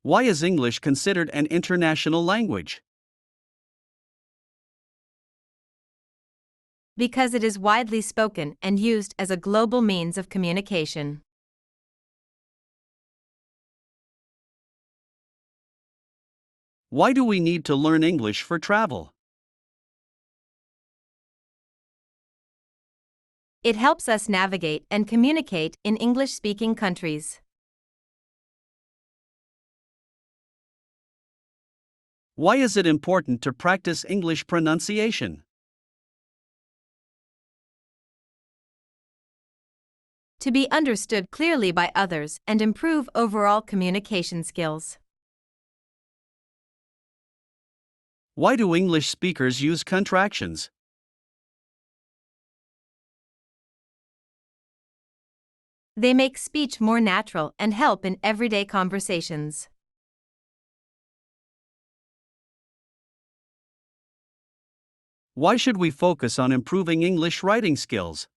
Why is English considered an international language? Because it is widely spoken and used as a global means of communication. Why do we need to learn English for travel? It helps us navigate and communicate in English-speaking countries. Why is it important to practice English pronunciation? To be understood clearly by others and improve overall communication skills. Why do English speakers use contractions? They make speech more natural and help in everyday conversations. Why should we focus on improving English writing skills?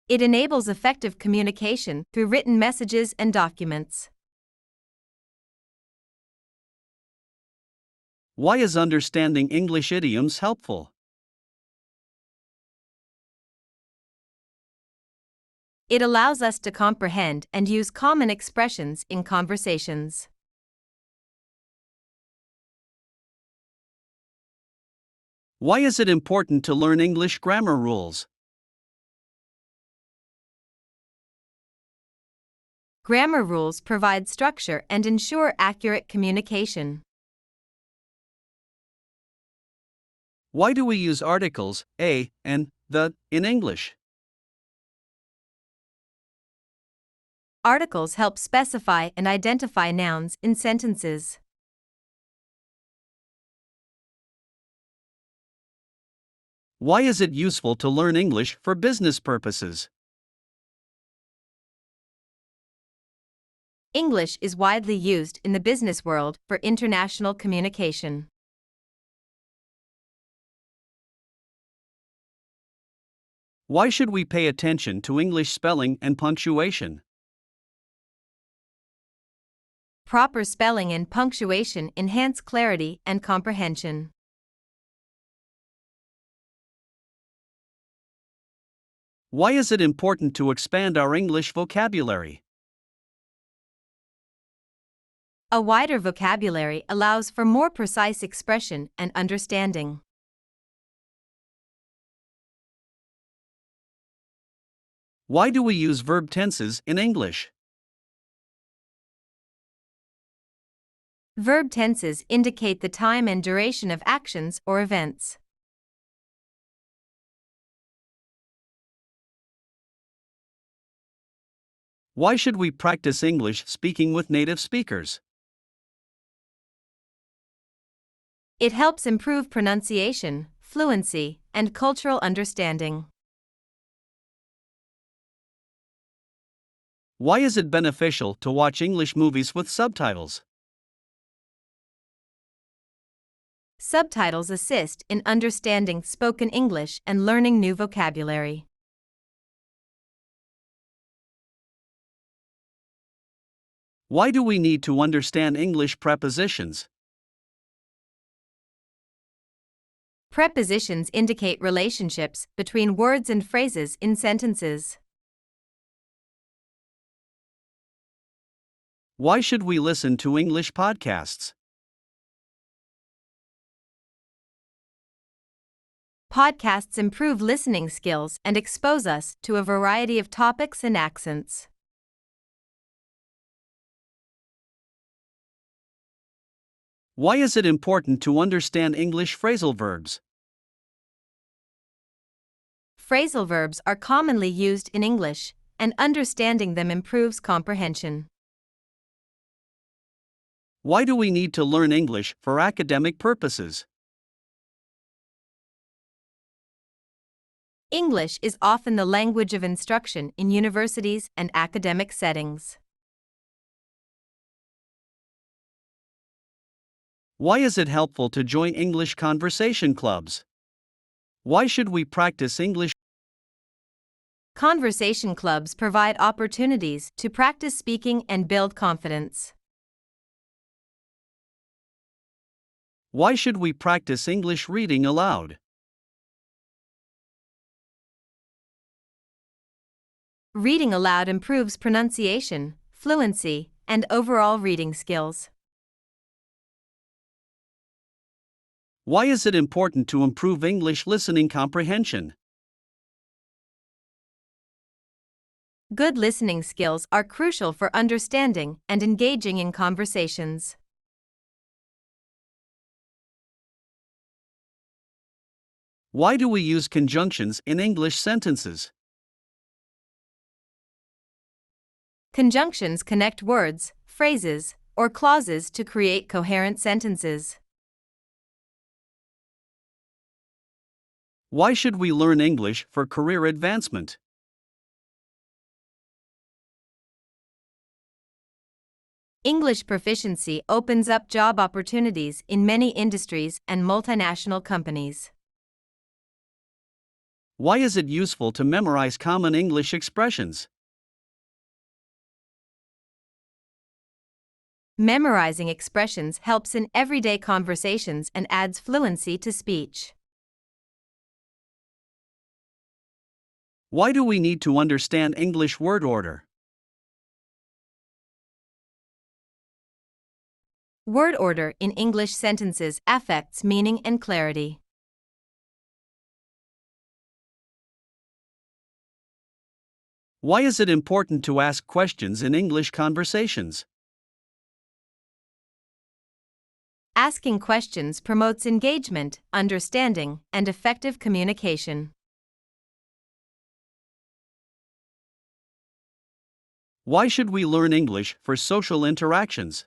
It enables effective communication through written messages and documents. Why is understanding English idioms helpful? It allows us to comprehend and use common expressions in conversations. Why is it important to learn English grammar rules? Grammar rules provide structure and ensure accurate communication. Why do we use articles, a, and the, in English? Articles help specify and identify nouns in sentences. Why is it useful to learn English for business purposes? English is widely used in the business world for international communication. Why should we pay attention to English spelling and punctuation? Proper spelling and punctuation enhance clarity and comprehension. Why is it important to expand our English vocabulary? A wider vocabulary allows for more precise expression and understanding. Why do we use verb tenses in English? Verb tenses indicate the time and duration of actions or events. Why should we practice English speaking with native speakers? It helps improve pronunciation, fluency, and cultural understanding. Why is it beneficial to watch English movies with subtitles? Subtitles assist in understanding spoken English and learning new vocabulary. Why do we need to understand English prepositions? Prepositions indicate relationships between words and phrases in sentences. Why should we listen to English podcasts? Podcasts improve listening skills and expose us to a variety of topics and accents. Why is it important to understand English phrasal verbs? Phrasal verbs are commonly used in English, and understanding them improves comprehension. Why do we need to learn English for academic purposes? English is often the language of instruction in universities and academic settings. Why is it helpful to join English conversation clubs? Why should we practice English? Conversation clubs provide opportunities to practice speaking and build confidence. Why should we practice English reading aloud? Reading aloud improves pronunciation, fluency, and overall reading skills. Why is it important to improve English listening comprehension? Good listening skills are crucial for understanding and engaging in conversations. Why do we use conjunctions in English sentences? Conjunctions connect words, phrases, or clauses to create coherent sentences. Why should we learn English for career advancement? English proficiency opens up job opportunities in many industries and multinational companies. Why is it useful to memorize common English expressions? Memorizing expressions helps in everyday conversations and adds fluency to speech. Why do we need to understand English word order? Word order in English sentences affects meaning and clarity. Why is it important to ask questions in English conversations? Asking questions promotes engagement, understanding, and effective communication. Why should we learn English for social interactions?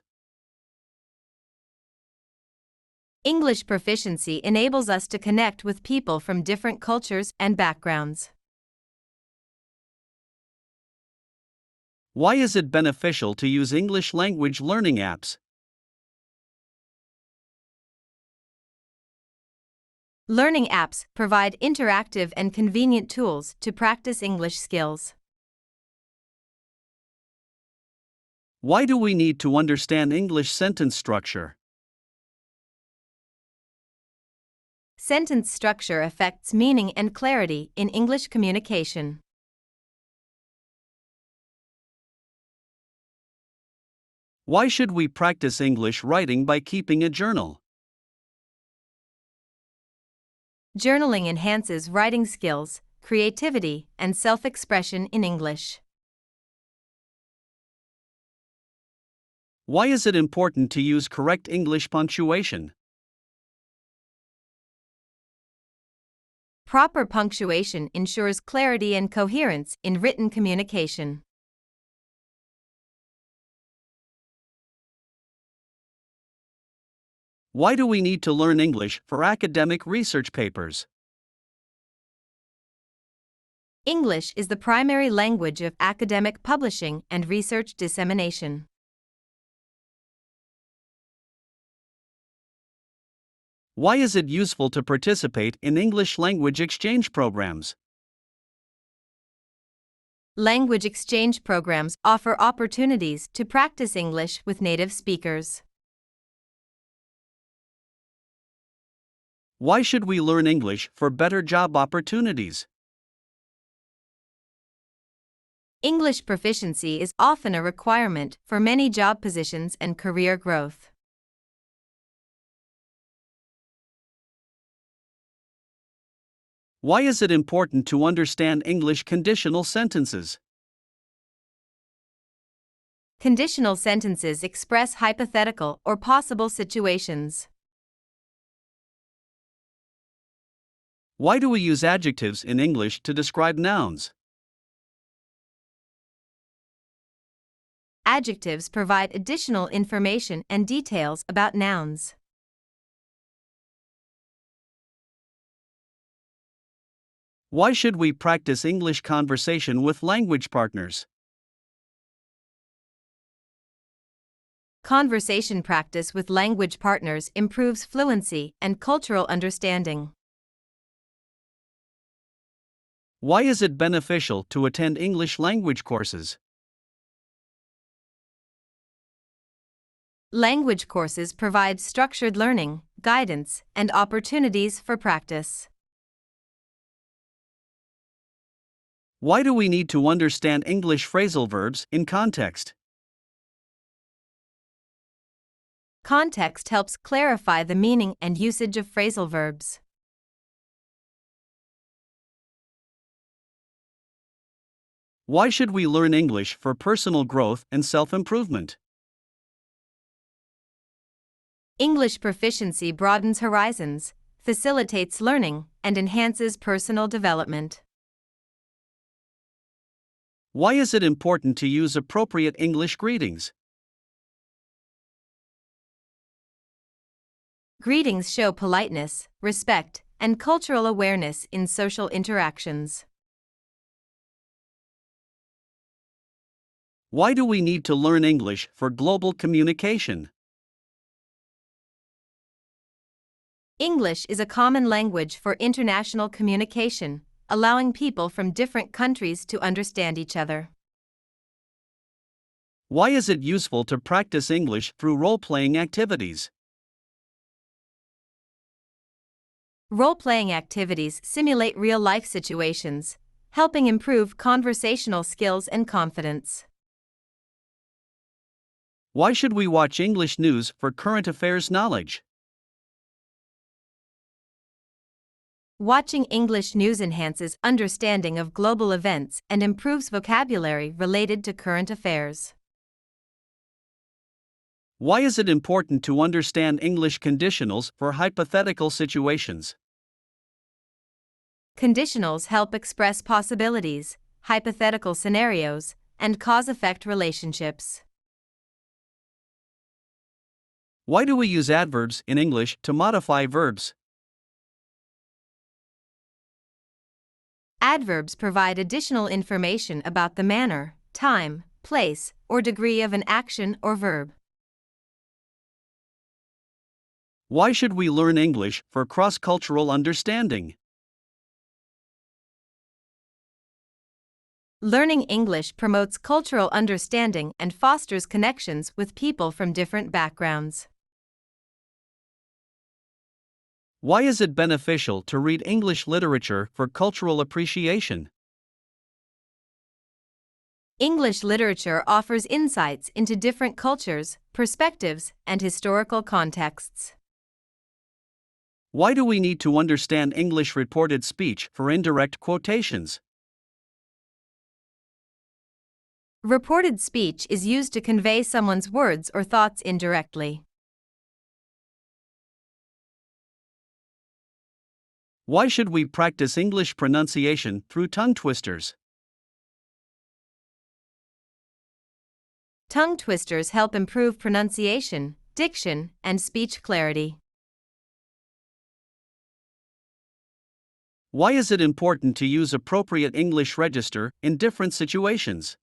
English proficiency enables us to connect with people from different cultures and backgrounds. Why is it beneficial to use English language learning apps? Learning apps provide interactive and convenient tools to practice English skills. Why do we need to understand English sentence structure? Sentence structure affects meaning and clarity in English communication. Why should we practice English writing by keeping a journal? Journaling enhances writing skills, creativity, and self-expression in English. Why is it important to use correct English punctuation? Proper punctuation ensures clarity and coherence in written communication. Why do we need to learn English for academic research papers? English is the primary language of academic publishing and research dissemination. Why is it useful to participate in English language exchange programs? Language exchange programs offer opportunities to practice English with native speakers. Why should we learn English for better job opportunities? English proficiency is often a requirement for many job positions and career growth. Why is it important to understand English conditional sentences? Conditional sentences express hypothetical or possible situations. Why do we use adjectives in English to describe nouns? Adjectives provide additional information and details about nouns. Why should we practice English conversation with language partners? Conversation practice with language partners improves fluency and cultural understanding. Why is it beneficial to attend English language courses? Language courses provide structured learning, guidance, and opportunities for practice. Why do we need to understand English phrasal verbs in context? Context helps clarify the meaning and usage of phrasal verbs. Why should we learn English for personal growth and self-improvement? English proficiency broadens horizons, facilitates learning, and enhances personal development. Why is it important to use appropriate English greetings? Greetings show politeness, respect, and cultural awareness in social interactions. Why do we need to learn English for global communication? English is a common language for international communication, allowing people from different countries to understand each other. Why is it useful to practice English through role-playing activities? Role-playing activities simulate real-life situations, helping improve conversational skills and confidence. Why should we watch English news for current affairs knowledge? Watching English news enhances understanding of global events and improves vocabulary related to current affairs. Why is it important to understand English conditionals for hypothetical situations? Conditionals help express possibilities, hypothetical scenarios, and cause-effect relationships. Why do we use adverbs in English to modify verbs? Adverbs provide additional information about the manner, time, place, or degree of an action or verb. Why should we learn English for cross-cultural understanding? Learning English promotes cultural understanding and fosters connections with people from different backgrounds. Why is it beneficial to read English literature for cultural appreciation? English literature offers insights into different cultures, perspectives, and historical contexts. Why do we need to understand English reported speech for indirect quotations? Reported speech is used to convey someone's words or thoughts indirectly. Why should we practice English pronunciation through tongue twisters? Tongue twisters help improve pronunciation, diction, and speech clarity. Why is it important to use appropriate English register in different situations?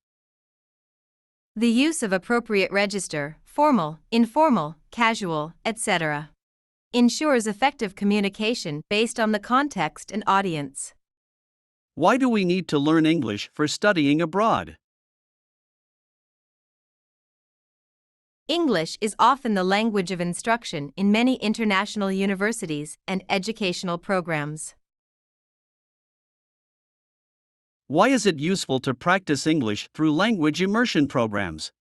The use of appropriate register, formal, informal, casual, etc., ensures effective communication based on the context and audience. Why do we need to learn English for studying abroad? English is often the language of instruction in many international universities and educational programs. Why is it useful to practice English through language immersion programs?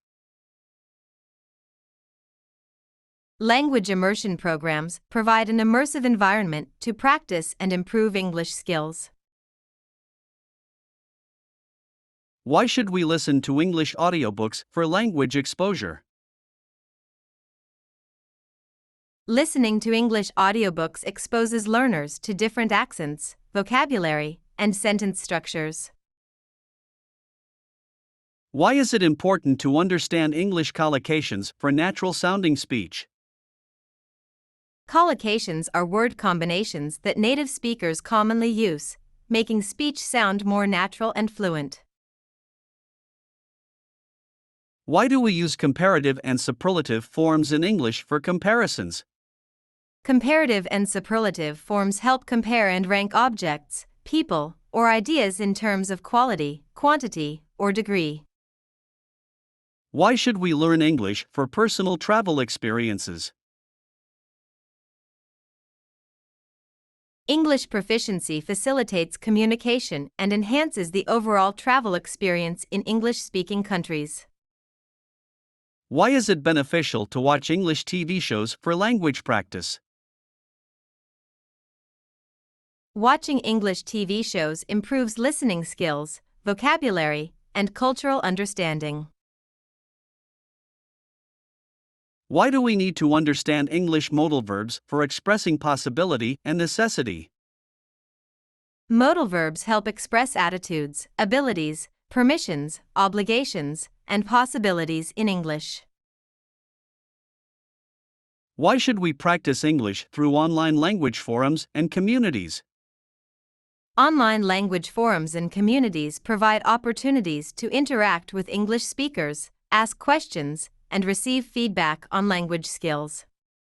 Language immersion programs provide an immersive environment to practice and improve English skills. Why should we listen to English audiobooks for language exposure? Listening to English audiobooks exposes learners to different accents, vocabulary, and sentence structures. Why is it important to understand English collocations for natural-sounding speech? Collocations are word combinations that native speakers commonly use, making speech sound more natural and fluent. Why do we use comparative and superlative forms in English for comparisons? Comparative and superlative forms help compare and rank objects, people, or ideas in terms of quality, quantity, or degree. Why should we learn English for personal travel experiences? English proficiency facilitates communication and enhances the overall travel experience in English-speaking countries. Why is it beneficial to watch English TV shows for language practice? Watching English TV shows improves listening skills, vocabulary, and cultural understanding. Why do we need to understand English modal verbs for expressing possibility and necessity? Modal verbs help express attitudes, abilities, permissions, obligations, and possibilities in English. Why should we practice English through online language forums and communities? Online language forums and communities provide opportunities to interact with English speakers, ask questions, and receive feedback on language skills.